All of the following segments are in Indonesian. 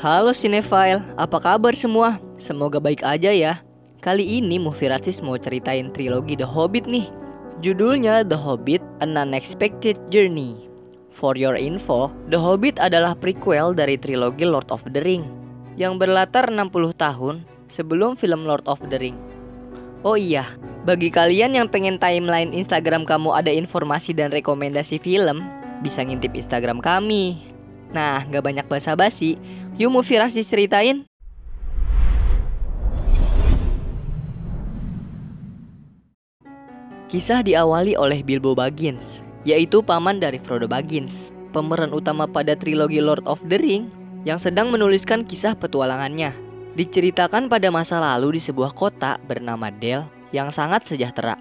Halo Cinefile, apa kabar semua? Semoga baik aja ya. Kali ini Movirasis mau ceritain trilogi The Hobbit nih. Judulnya The Hobbit: An Unexpected Journey. For your info, The Hobbit adalah prequel dari trilogi Lord of the Ring yang berlatar 60 tahun sebelum film Lord of the Ring. Oh iya, bagi kalian yang pengen timeline Instagram kamu ada informasi dan rekomendasi film, bisa ngintip Instagram kami. Nah, gak banyak basa-basi, yuk Movirasis ceritain. Kisah diawali oleh Bilbo Baggins, yaitu paman dari Frodo Baggins, pemeran utama pada trilogi Lord of the Ring yang sedang menuliskan kisah petualangannya. Diceritakan pada masa lalu di sebuah kota bernama Dale yang sangat sejahtera.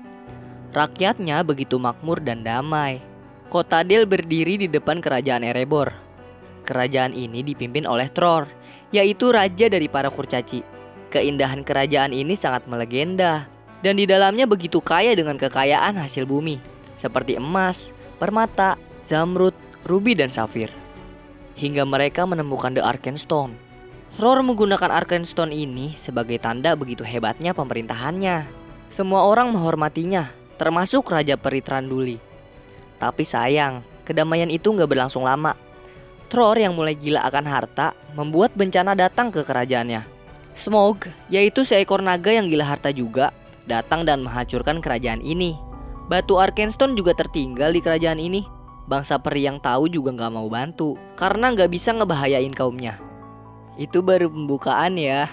Rakyatnya begitu makmur dan damai. Kota Dale berdiri di depan kerajaan Erebor. Kerajaan ini dipimpin oleh Tror, yaitu raja dari para kurcaci. Keindahan kerajaan ini sangat melegenda, dan di dalamnya begitu kaya dengan kekayaan hasil bumi, seperti emas, permata, zamrud, rubi, dan safir. Hingga mereka menemukan The Arkenstone. Tror menggunakan Arkenstone ini sebagai tanda begitu hebatnya pemerintahannya. Semua orang menghormatinya, termasuk Raja Peri Thranduil. Tapi sayang, kedamaian itu gak berlangsung lama. Tror yang mulai gila akan harta membuat bencana datang ke kerajaannya. Smaug, yaitu seekor naga yang gila harta juga, datang dan menghancurkan kerajaan ini. Batu Arkenstone juga tertinggal di kerajaan ini. Bangsa peri yang tahu juga gak mau bantu, karena gak bisa ngebahayain kaumnya. Itu baru pembukaan ya.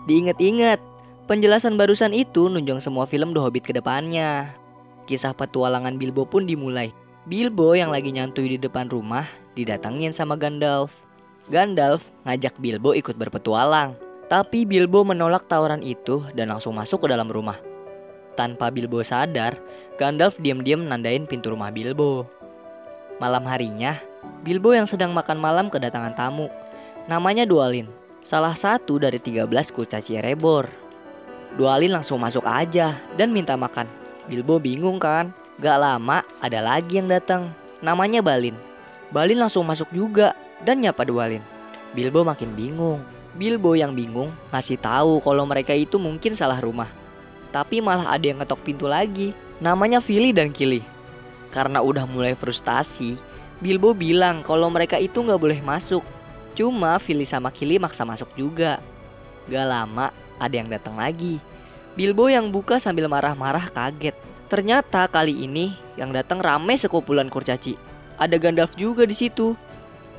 Diinget-inget, penjelasan barusan itu nunjang semua film The Hobbit ke depannya. Kisah petualangan Bilbo pun dimulai. Bilbo yang lagi nyantui di depan rumah didatangin sama Gandalf. Gandalf ngajak Bilbo ikut berpetualang, tapi Bilbo menolak tawaran itu dan langsung masuk ke dalam rumah. Tanpa Bilbo sadar, Gandalf diam-diam nandain pintu rumah Bilbo. Malam harinya, Bilbo yang sedang makan malam kedatangan tamu. Namanya Dualin, salah satu dari 13 kurcaci Erebor. Dualin langsung masuk aja dan minta makan. Bilbo bingung kan? Gak lama ada lagi yang datang, namanya Balin. Balin langsung masuk juga dan nyapa Dualin. Bilbo makin bingung. Bilbo yang bingung ngasih tahu kalau mereka itu mungkin salah rumah. Tapi malah ada yang ngetok pintu lagi, namanya Fili dan Kili. Karena udah mulai frustasi, Bilbo bilang kalau mereka itu gak boleh masuk. Cuma Fili sama Kili maksa masuk juga. Gak lama ada yang datang lagi. Bilbo yang buka sambil marah-marah kaget. Ternyata kali ini yang datang rame sekumpulan kurcaci. Ada Gandalf juga di situ.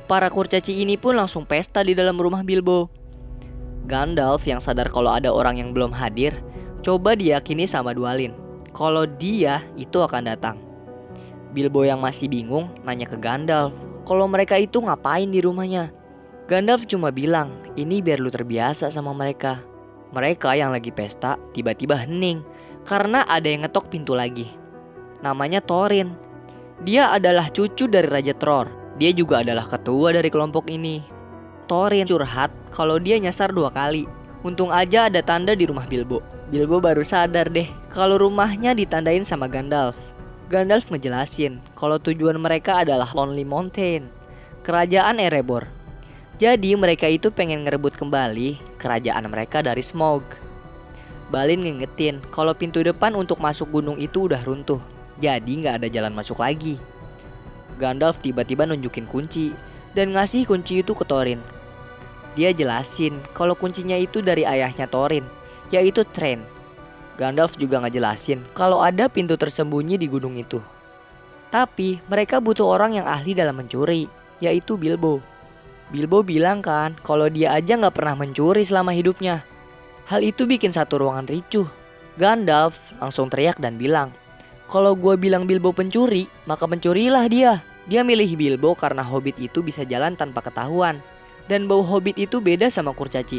Para kurcaci ini pun langsung pesta di dalam rumah Bilbo. Gandalf yang sadar kalau ada orang yang belum hadir, coba diyakini sama Dualin kalau dia itu akan datang. Bilbo yang masih bingung nanya ke Gandalf kalau mereka itu ngapain di rumahnya. Gandalf cuma bilang, ini biar lu terbiasa sama mereka. Mereka yang lagi pesta tiba-tiba hening karena ada yang ngetok pintu lagi. Namanya Thorin. Dia adalah cucu dari Raja Tror. Dia juga adalah ketua dari kelompok ini. Thorin curhat kalau dia nyasar 2 kali. Untung aja ada tanda di rumah Bilbo. Bilbo baru sadar deh kalau rumahnya ditandain sama Gandalf. Gandalf ngejelasin kalau tujuan mereka adalah Lonely Mountain, kerajaan Erebor. Jadi mereka itu pengen ngerebut kembali kerajaan mereka dari Smaug. Balin ngingetin kalau pintu depan untuk masuk gunung itu udah runtuh, jadi gak ada jalan masuk lagi. Gandalf tiba-tiba nunjukin kunci dan ngasih kunci itu ke Thorin. Dia jelasin kalau kuncinya itu dari ayahnya Thorin, yaitu Thrain. Gandalf juga ngejelasin kalau ada pintu tersembunyi di gunung itu. Tapi mereka butuh orang yang ahli dalam mencuri, yaitu Bilbo. Bilbo bilang kan kalau dia aja gak pernah mencuri selama hidupnya. Hal itu bikin satu ruangan ricuh. Gandalf langsung teriak dan bilang, kalau gue bilang Bilbo pencuri, maka pencurilah dia. Dia milih Bilbo karena Hobbit itu bisa jalan tanpa ketahuan. Dan bau Hobbit itu beda sama kurcaci.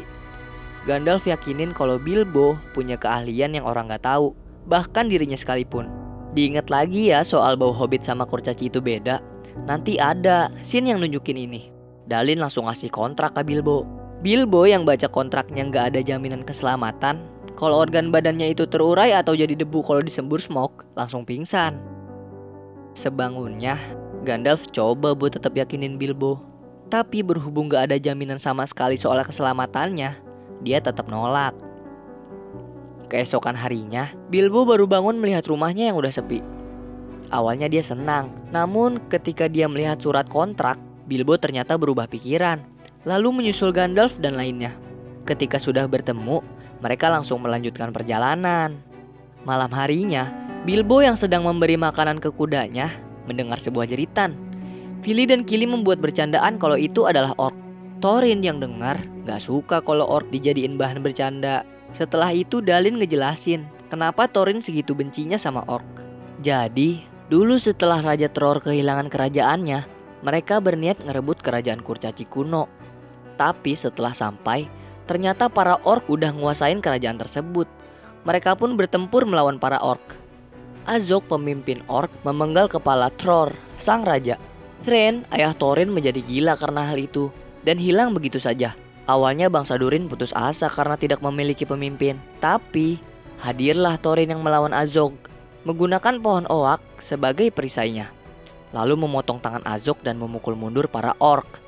Gandalf yakinin kalau Bilbo punya keahlian yang orang gak tahu, bahkan dirinya sekalipun. Diingat lagi ya soal bau Hobbit sama kurcaci itu beda. Nanti ada scene yang nunjukin ini. Dalin langsung ngasih kontrak ke Bilbo. Bilbo yang baca kontraknya gak ada jaminan keselamatan. Kalau organ badannya itu terurai atau jadi debu kalau disembur Smaug, langsung pingsan. Sebangunnya, Gandalf coba buat tetap yakinin Bilbo. Tapi berhubung gak ada jaminan sama sekali soal keselamatannya, dia tetap nolak. Keesokan harinya, Bilbo baru bangun melihat rumahnya yang udah sepi. Awalnya dia senang, namun ketika dia melihat surat kontrak, Bilbo ternyata berubah pikiran, lalu menyusul Gandalf dan lainnya. Ketika sudah bertemu, mereka langsung melanjutkan perjalanan. Malam harinya, Bilbo yang sedang memberi makanan ke kudanya mendengar sebuah jeritan. Fili dan Kili membuat bercandaan kalau itu adalah orc. Thorin yang dengar gak suka kalau orc dijadiin bahan bercanda. Setelah itu Dalin ngejelasin kenapa Thorin segitu bencinya sama orc. Jadi, dulu setelah Raja Tror kehilangan kerajaannya, mereka berniat ngerebut kerajaan kurcaci kuno. Tapi setelah sampai, ternyata para orc udah nguasain kerajaan tersebut. Mereka pun bertempur melawan para orc. Azog, pemimpin orc, memenggal kepala Tror, sang raja. Thrain, ayah Thorin, menjadi gila karena hal itu dan hilang begitu saja. Awalnya bangsa Durin putus asa karena tidak memiliki pemimpin. Tapi hadirlah Thorin yang melawan Azog, menggunakan pohon oak sebagai perisainya, lalu memotong tangan Azog dan memukul mundur para orc.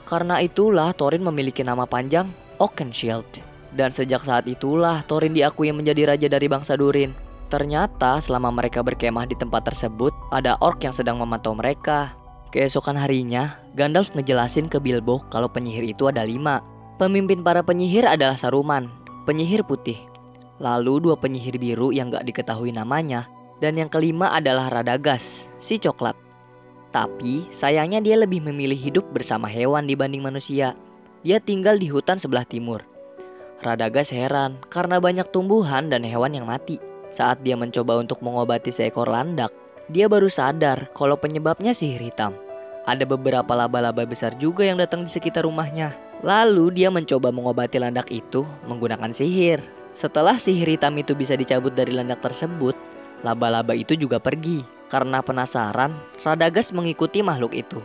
Karena itulah Thorin memiliki nama panjang Oakenshield. Dan sejak saat itulah Thorin diakui menjadi raja dari bangsa Durin. Ternyata selama mereka berkemah di tempat tersebut, ada orc yang sedang memantau mereka. Keesokan harinya, Gandalf ngejelasin ke Bilbo kalau penyihir itu ada 5. Pemimpin para penyihir adalah Saruman, penyihir putih. Lalu 2 penyihir biru yang gak diketahui namanya. Dan yang kelima adalah Radagast, si coklat. Tapi sayangnya dia lebih memilih hidup bersama hewan dibanding manusia. Dia tinggal di hutan sebelah timur. Radagast heran karena banyak tumbuhan dan hewan yang mati. Saat dia mencoba untuk mengobati seekor landak, dia baru sadar kalau penyebabnya sihir hitam. Ada beberapa laba-laba besar juga yang datang di sekitar rumahnya. Lalu dia mencoba mengobati landak itu menggunakan sihir. Setelah sihir hitam itu bisa dicabut dari landak tersebut, laba-laba itu juga pergi. Karena penasaran, Radagast mengikuti makhluk itu.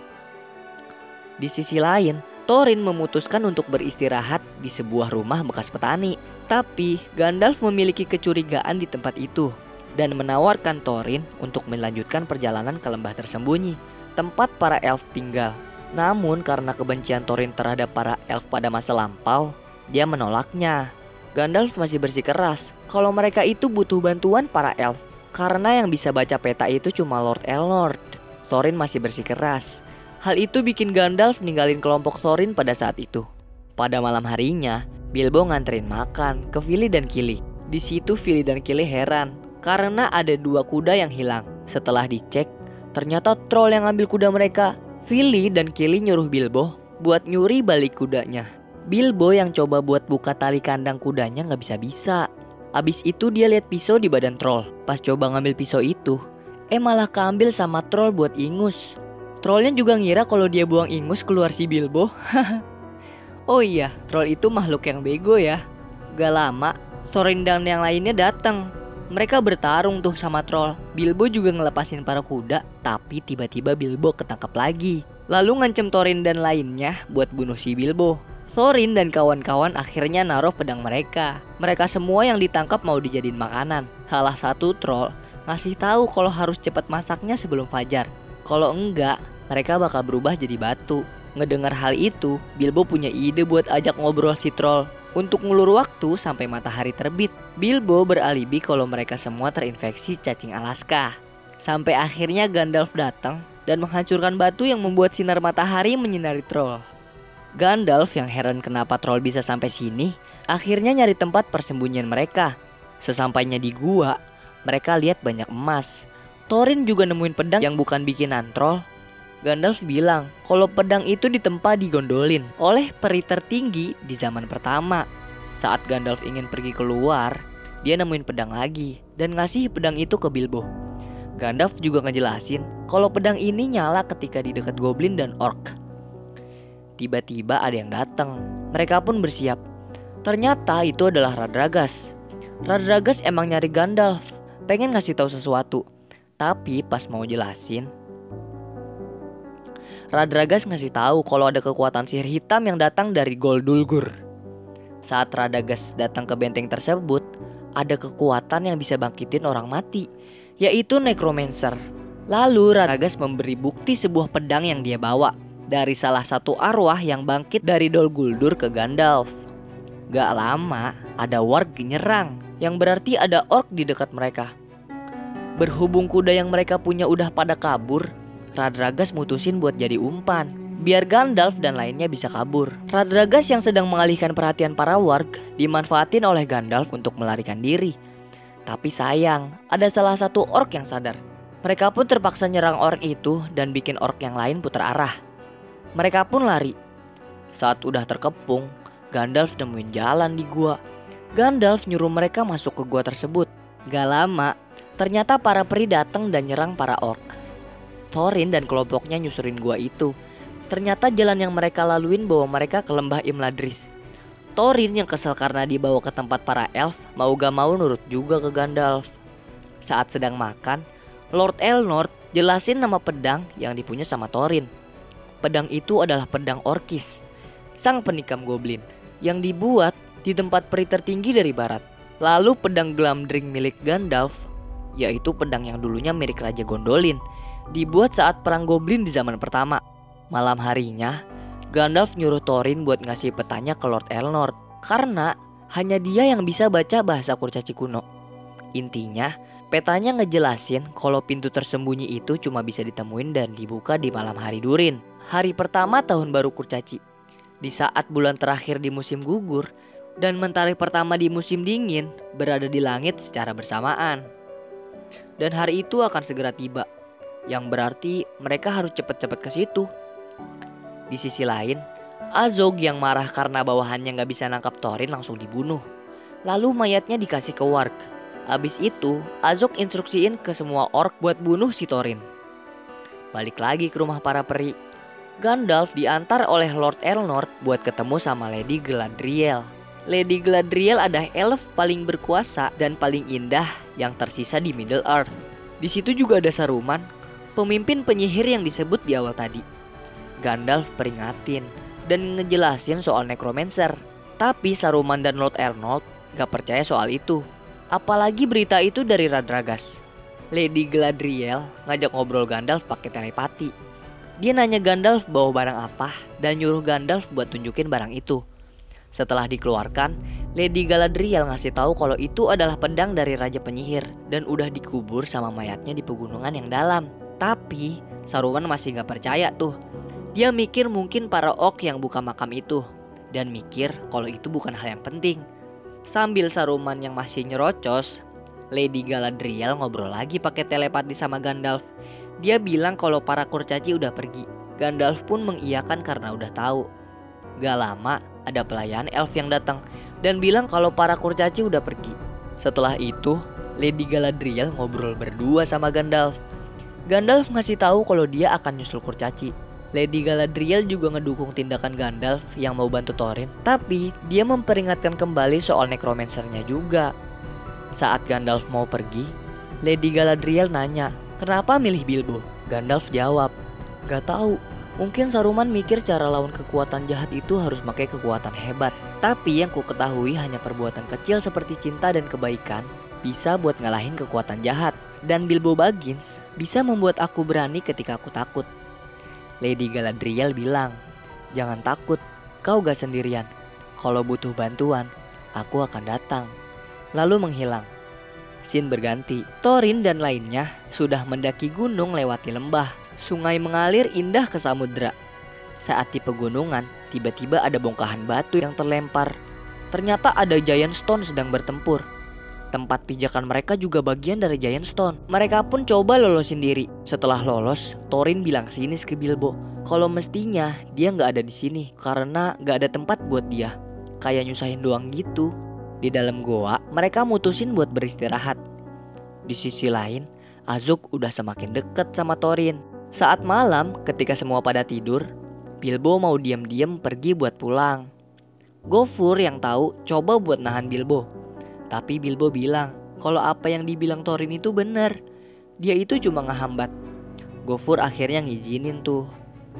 Di sisi lain, Thorin memutuskan untuk beristirahat di sebuah rumah bekas petani. Tapi Gandalf memiliki kecurigaan di tempat itu dan menawarkan Thorin untuk melanjutkan perjalanan ke lembah tersembunyi, tempat para elf tinggal. Namun karena kebencian Thorin terhadap para elf pada masa lampau, dia menolaknya. Gandalf masih bersikeras kalau mereka itu butuh bantuan para elf, karena yang bisa baca peta itu cuma Lord Elnord. Thorin masih bersikeras. Hal itu bikin Gandalf ninggalin kelompok Thorin pada saat itu. Pada malam harinya, Bilbo nganterin makan ke Fili dan Kili. Di situ Fili dan Kili heran karena ada 2 kuda yang hilang. Setelah dicek, ternyata troll yang ambil kuda mereka. Fili dan Kili nyuruh Bilbo buat nyuri balik kudanya. Bilbo yang coba buat buka tali kandang kudanya gak bisa-bisa. Abis itu dia lihat pisau di badan troll. Pas coba ngambil pisau itu, malah keambil sama troll buat ingus. Trollnya juga ngira kalau dia buang ingus keluar si Bilbo. Oh iya, troll itu makhluk yang bego ya. Gak lama, Thorin dan yang lainnya datang. Mereka bertarung tuh sama troll. Bilbo juga ngelepasin para kuda, tapi tiba-tiba Bilbo ketangkap lagi. Lalu ngancem Thorin dan lainnya buat bunuh si Bilbo. Thorin dan kawan-kawan akhirnya naruh pedang mereka. Mereka semua yang ditangkap mau dijadiin makanan. Salah satu troll ngasih tahu kalau harus cepat masaknya sebelum fajar. Kalau enggak, mereka bakal berubah jadi batu. Ngedengar hal itu, Bilbo punya ide buat ajak ngobrol si troll untuk ngulur waktu sampai matahari terbit. Bilbo beralibi kalau mereka semua terinfeksi cacing Alaska. Sampai akhirnya Gandalf datang dan menghancurkan batu yang membuat sinar matahari menyinari troll. Gandalf yang heran kenapa troll bisa sampai sini, akhirnya nyari tempat persembunyian mereka. Sesampainya di gua, mereka lihat banyak emas. Thorin juga nemuin pedang yang bukan bikinan troll. Gandalf bilang kalau pedang itu ditempa digondolin oleh peri tertinggi di zaman pertama. Saat Gandalf ingin pergi keluar, dia nemuin pedang lagi dan ngasih pedang itu ke Bilbo. Gandalf juga ngejelasin kalau pedang ini nyala ketika di dekat goblin dan orc. Tiba-tiba ada yang datang. Mereka pun bersiap. Ternyata itu adalah Radagast. Radagast emang nyari Gandalf, pengen ngasih tahu sesuatu. Tapi pas mau jelasin, Radagast ngasih tahu kalau ada kekuatan sihir hitam yang datang dari Gol Dulgur. Saat Radagast datang ke benteng tersebut, ada kekuatan yang bisa bangkitin orang mati, yaitu Necromancer. Lalu Radagast memberi bukti sebuah pedang yang dia bawa. dari salah satu arwah yang bangkit dari Dol Guldur ke Gandalf. Gak lama, ada warg nyerang, yang berarti ada orc di dekat mereka. Berhubung kuda yang mereka punya udah pada kabur, Radragas mutusin buat jadi umpan, biar Gandalf dan lainnya bisa kabur. Radragas yang sedang mengalihkan perhatian para warg dimanfaatin oleh Gandalf untuk melarikan diri. Tapi sayang, ada salah satu orc yang sadar. Mereka pun terpaksa nyerang orc itu dan bikin orc yang lain putar arah. Mereka pun lari. Saat udah terkepung, Gandalf nemuin jalan di gua. Gandalf nyuruh mereka masuk ke gua tersebut. Gak lama, ternyata para peri datang dan nyerang para orc. Thorin dan kelompoknya nyusurin gua itu. Ternyata jalan yang mereka laluin bawa mereka ke lembah Imladris. Thorin yang kesal karena dibawa ke tempat para elf mau gak mau nurut juga ke Gandalf. Saat sedang makan, Lord Elnord jelasin nama pedang yang dipunya sama Thorin. Pedang itu adalah pedang Orkis, sang penikam goblin, yang dibuat di tempat peri tertinggi dari barat. Lalu pedang Glamdring milik Gandalf, yaitu pedang yang dulunya milik Raja Gondolin, dibuat saat perang goblin di zaman pertama. Malam harinya, Gandalf nyuruh Thorin buat ngasih petanya ke Lord Elnord, karena hanya dia yang bisa baca bahasa kurcaci kuno. Intinya, petanya ngejelasin kalau pintu tersembunyi itu cuma bisa ditemuin dan dibuka di malam hari Durin, hari pertama tahun baru kurcaci. Di saat bulan terakhir di musim gugur dan mentari pertama di musim dingin berada di langit secara bersamaan. Dan hari itu akan segera tiba, yang berarti mereka harus cepat-cepat ke situ. Di sisi lain, Azog yang marah karena bawahannya gak bisa nangkap Thorin langsung dibunuh. Lalu mayatnya dikasih ke warg. Abis itu, Azog instruksiin ke semua orc buat bunuh si Thorin. Balik lagi ke rumah para peri. Gandalf diantar oleh Lord Elnord buat ketemu sama Lady Galadriel. Lady Galadriel adalah elf paling berkuasa dan paling indah yang tersisa di Middle Earth. Di situ juga ada Saruman, pemimpin penyihir yang disebut di awal tadi. Gandalf peringatin dan ngejelasin soal necromancer. Tapi Saruman dan Lord Elnord gak percaya soal itu. Apalagi berita itu dari Radragas. Lady Galadriel ngajak ngobrol Gandalf pakai telepati. Dia nanya Gandalf bawa barang apa dan nyuruh Gandalf buat tunjukin barang itu. Setelah dikeluarkan, Lady Galadriel ngasih tahu kalau itu adalah pedang dari Raja Penyihir dan udah dikubur sama mayatnya di pegunungan yang dalam. Tapi Saruman masih gak percaya tuh. Dia mikir mungkin para orc yang buka makam itu dan mikir kalau itu bukan hal yang penting. Sambil Saruman yang masih nyerocos, Lady Galadriel ngobrol lagi pakai telepati sama Gandalf. Dia bilang kalau para kurcaci udah pergi. Gandalf pun mengiyakan karena udah tahu. Gak lama, ada pelayan elf yang datang dan bilang kalau para kurcaci udah pergi. Setelah itu, Lady Galadriel ngobrol berdua sama Gandalf. Gandalf ngasih tahu kalau dia akan nyusul kurcaci. Lady Galadriel juga ngedukung tindakan Gandalf yang mau bantu Thorin, tapi dia memperingatkan kembali soal necromancernya juga. Saat Gandalf mau pergi, Lady Galadriel nanya, "Kenapa milih Bilbo?" Gandalf jawab, "Gak tahu. Mungkin Saruman mikir cara lawan kekuatan jahat itu harus pakai kekuatan hebat. Tapi yang ku ketahui hanya perbuatan kecil seperti cinta dan kebaikan bisa buat ngalahin kekuatan jahat. Dan Bilbo Baggins bisa membuat aku berani ketika aku takut." Lady Galadriel bilang, "Jangan takut, kau gak sendirian. Kalau butuh bantuan, aku akan datang." Lalu menghilang. Scene berganti. Thorin dan lainnya sudah mendaki gunung lewati lembah. Sungai mengalir indah ke samudra. Saat di pegunungan, tiba-tiba ada bongkahan batu yang terlempar. Ternyata ada Giant Stone sedang bertempur. Tempat pijakan mereka juga bagian dari Giant Stone. Mereka pun coba lolosin diri. Setelah lolos, Thorin bilang sinis ke Bilbo kalau mestinya dia nggak ada di sini karena nggak ada tempat buat dia. Kayak nyusahin doang gitu. Di dalam goa, mereka mutusin buat beristirahat. Di sisi lain, Azog udah semakin deket sama Thorin. Saat malam, ketika semua pada tidur, Bilbo mau diam-diam pergi buat pulang. Gofur yang tahu coba buat nahan Bilbo. Tapi Bilbo bilang kalau apa yang dibilang Thorin itu benar. Dia itu cuma ngehambat. Gofur akhirnya ngizinin tuh.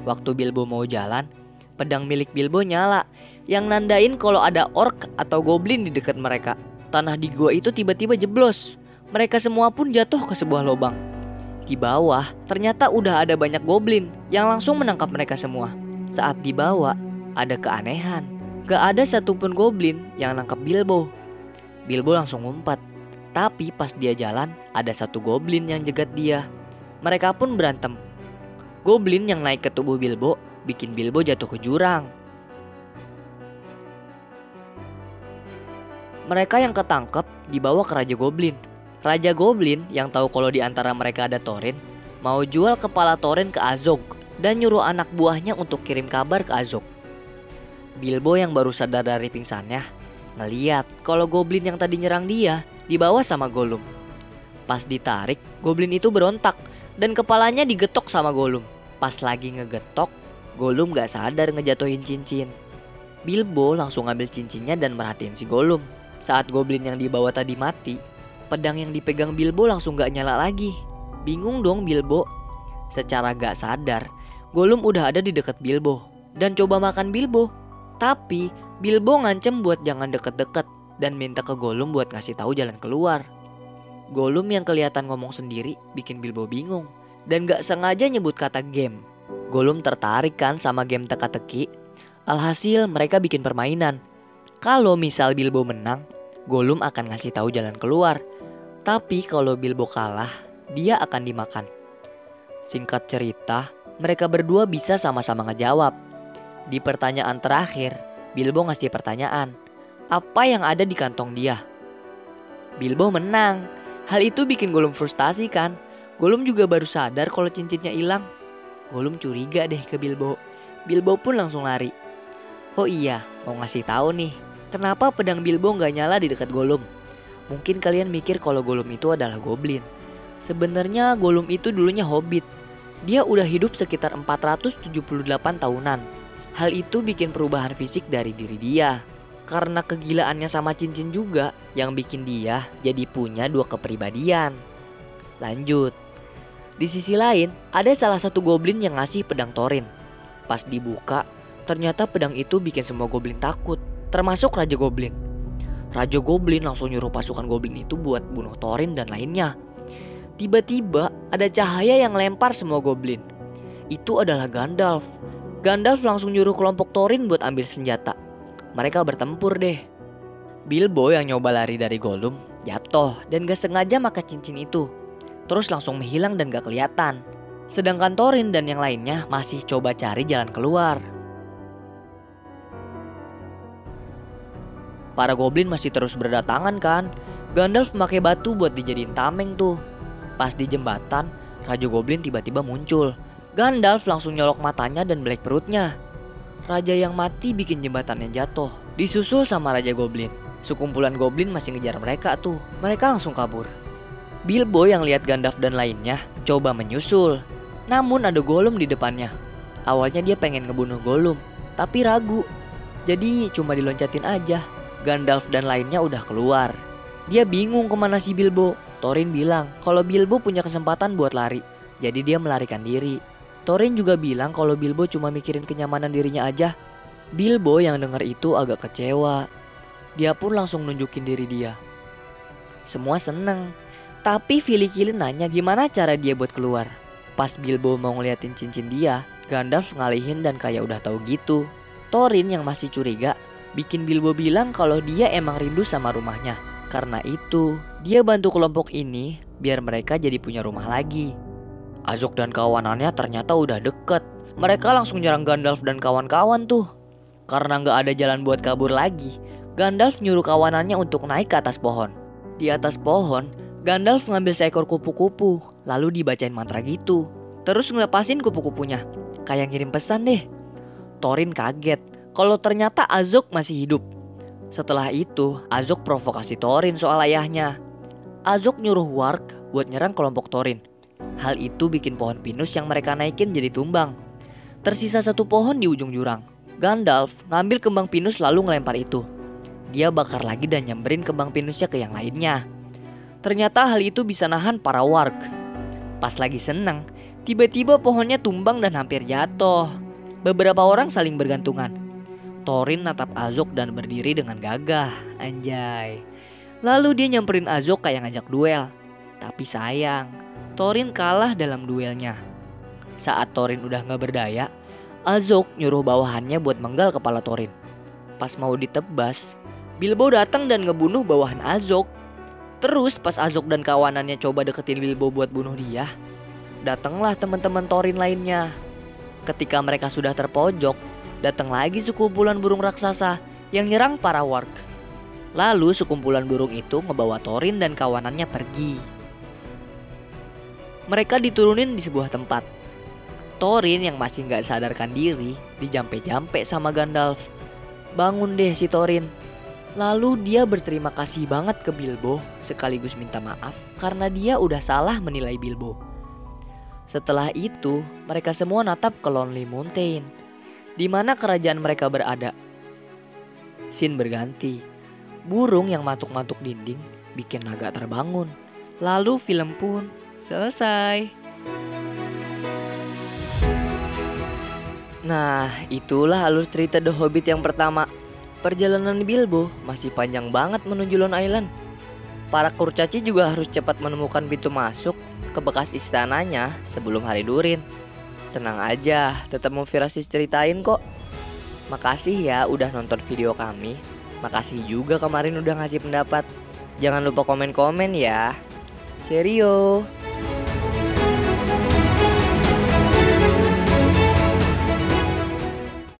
Waktu Bilbo mau jalan, pedang milik Bilbo nyala, yang nandain kalau ada orc atau goblin di dekat mereka. Tanah di gua itu tiba-tiba jeblos. Mereka semua pun jatuh ke sebuah lubang. Di bawah ternyata udah ada banyak goblin yang langsung menangkap mereka semua. Saat dibawa, ada keanehan. Gak ada satupun goblin yang nangkap Bilbo. Bilbo langsung ngumpet. Tapi pas dia jalan, ada satu goblin yang jegat dia. Mereka pun berantem. Goblin yang naik ke tubuh Bilbo bikin Bilbo jatuh ke jurang. Mereka yang ketangkep dibawa ke Raja Goblin. Raja Goblin yang tahu kalau di antara mereka ada Thorin, mau jual kepala Thorin ke Azog dan nyuruh anak buahnya untuk kirim kabar ke Azog. Bilbo yang baru sadar dari pingsannya, ngeliat kalau goblin yang tadi nyerang dia dibawa sama Gollum. Pas ditarik, goblin itu berontak dan kepalanya digetok sama Gollum. Pas lagi ngegetok, Gollum gak sadar ngejatuhin cincin. Bilbo langsung ngambil cincinnya dan merhatiin si Gollum. Saat goblin yang dibawa tadi mati, pedang yang dipegang Bilbo langsung gak nyala lagi. Bingung dong Bilbo. Secara gak sadar, Gollum udah ada di dekat Bilbo dan coba makan Bilbo. Tapi Bilbo ngancem buat jangan deket-deket dan minta ke Gollum buat ngasih tahu jalan keluar. Gollum yang kelihatan ngomong sendiri bikin Bilbo bingung dan gak sengaja nyebut kata game. Gollum tertarik kan sama game teka-teki. Alhasil mereka bikin permainan. Kalau misal Bilbo menang, Gollum akan ngasih tahu jalan keluar. Tapi kalau Bilbo kalah, dia akan dimakan. Singkat cerita, mereka berdua bisa sama-sama ngejawab. Di pertanyaan terakhir, Bilbo ngasih pertanyaan, apa yang ada di kantong dia? Bilbo menang. Hal itu bikin Gollum frustasi kan. Gollum juga baru sadar kalau cincinnya hilang. Gollum curiga deh ke Bilbo. Bilbo pun langsung lari. Oh iya, mau ngasih tahu nih, kenapa pedang Bilbo nggak nyala di dekat Gollum? Mungkin kalian mikir kalau Gollum itu adalah goblin. Sebenarnya Gollum itu dulunya hobbit. Dia udah hidup sekitar 478 tahunan. Hal itu bikin perubahan fisik dari diri dia. Karena kegilaannya sama cincin juga yang bikin dia jadi punya dua kepribadian. Lanjut. Di sisi lain, ada salah satu goblin yang ngasih pedang Thorin. Pas dibuka, ternyata pedang itu bikin semua goblin takut, termasuk Raja Goblin. Raja Goblin langsung nyuruh pasukan goblin itu buat bunuh Thorin dan lainnya. Tiba-tiba ada cahaya yang lempar semua goblin. Itu adalah Gandalf. Gandalf langsung nyuruh kelompok Thorin buat ambil senjata. Mereka bertempur deh. Bilbo yang nyoba lari dari Gollum jatuh dan gak sengaja makan cincin itu. Terus langsung menghilang dan gak kelihatan. Sedangkan Thorin dan yang lainnya masih coba cari jalan keluar. Para goblin masih terus berdatangan kan. Gandalf memakai batu buat dijadiin tameng tuh. Pas di jembatan, Raja Goblin tiba-tiba muncul. Gandalf langsung nyolok matanya dan belek perutnya. Raja yang mati bikin jembatannya jatuh, disusul sama Raja Goblin. Sekumpulan goblin masih ngejar mereka tuh. Mereka langsung kabur. Bilbo yang lihat Gandalf dan lainnya coba menyusul. Namun ada Gollum di depannya. Awalnya dia pengen ngebunuh Gollum, tapi ragu. Jadi cuma diloncatin aja. Gandalf dan lainnya udah keluar. Dia bingung kemana si Bilbo. Thorin bilang kalau Bilbo punya kesempatan buat lari, jadi dia melarikan diri. Thorin juga bilang kalau Bilbo cuma mikirin kenyamanan dirinya aja. Bilbo yang dengar itu agak kecewa. Dia pun langsung nunjukin diri dia. Semua seneng. Tapi Filikilin nanya gimana cara dia buat keluar. Pas Bilbo mau ngeliatin cincin dia, Gandalf ngalihin dan kayak udah tahu gitu. Thorin yang masih curiga bikin Bilbo bilang kalau dia emang rindu sama rumahnya. Karena itu, dia bantu kelompok ini biar mereka jadi punya rumah lagi. Azog dan kawanannya ternyata udah deket. Mereka langsung nyerang Gandalf dan kawan-kawan tuh. Karena gak ada jalan buat kabur lagi, Gandalf nyuruh kawanannya untuk naik ke atas pohon. Di atas pohon, Gandalf ngambil seekor kupu-kupu, lalu dibacain mantra gitu. Terus ngelepasin kupu-kupunya, kayak ngirim pesan deh. Thorin kaget kalau ternyata Azog masih hidup. Setelah itu, Azog provokasi Thorin soal ayahnya. Azog nyuruh Warg buat nyerang kelompok Thorin. Hal itu bikin pohon pinus yang mereka naikin jadi tumbang. Tersisa satu pohon di ujung jurang. Gandalf ngambil kembang pinus lalu ngelempar itu. Dia bakar lagi dan nyamberin kembang pinusnya ke yang lainnya. Ternyata hal itu bisa nahan para Warg. Pas lagi seneng, tiba-tiba pohonnya tumbang dan hampir jatuh. Beberapa orang saling bergantungan. Thorin natap Azog dan berdiri dengan gagah. Anjay. Lalu dia nyamperin Azog kayak ngajak duel. Tapi sayang, Thorin kalah dalam duelnya. Saat Thorin udah gak berdaya, Azog nyuruh bawahannya buat menggal kepala Thorin. Pas mau ditebas, Bilbo datang dan ngebunuh bawahan Azog. Terus pas Azog dan kawanannya coba deketin Bilbo buat bunuh dia, datanglah teman-teman Thorin lainnya. Ketika mereka sudah terpojok, datang lagi sekumpulan burung raksasa yang nyerang para warg. Lalu sekumpulan burung itu ngebawa Thorin dan kawanannya pergi. Mereka diturunin di sebuah tempat. Thorin yang masih gak sadarkan diri dijampe-jampe sama Gandalf. Bangun deh si Thorin. Lalu dia berterima kasih banget ke Bilbo sekaligus minta maaf karena dia udah salah menilai Bilbo. Setelah itu mereka semua natap ke Lonely Mountain, di mana kerajaan mereka berada. Scene berganti. Burung yang matuk-matuk dinding bikin naga terbangun. Lalu film pun selesai. Nah, itulah alur cerita The Hobbit yang pertama. Perjalanan Bilbo masih panjang banget menuju Lone Island. Para kurcaci juga harus cepat menemukan pintu masuk ke bekas istananya sebelum hari Durin. Tenang aja, tetap mau Firasis ceritain kok. Makasih ya udah nonton video kami. Makasih juga kemarin udah ngasih pendapat. Jangan lupa komen-komen ya. Cheerio.